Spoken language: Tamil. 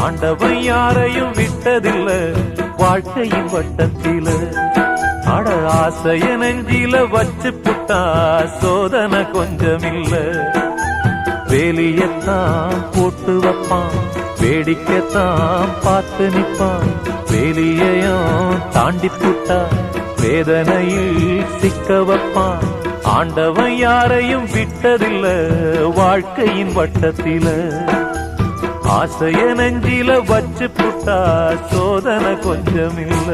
ஆண்டவன் யாரையும் விட்டதில்ல வாழ்க்கையின் வட்டத்தில. அட ஆசைய நெஞ்சில வச்சு புட்டா சோதனை கொஞ்சமில்ல. வேலியத்தான் போட்டு வைப்பான், வேடிக்கைத்தான் பார்த்து நிற்பான். வேலியையும் தாண்டி புட்டா வேதனையில் சிக்க வைப்பான். ஆண்டவன் யாரையும் விட்டதில்ல வாழ்க்கையின் வட்டத்தில. ஆசைய நெஞ்சில வச்சு புட்டா சோதனை கொஞ்சமில்ல.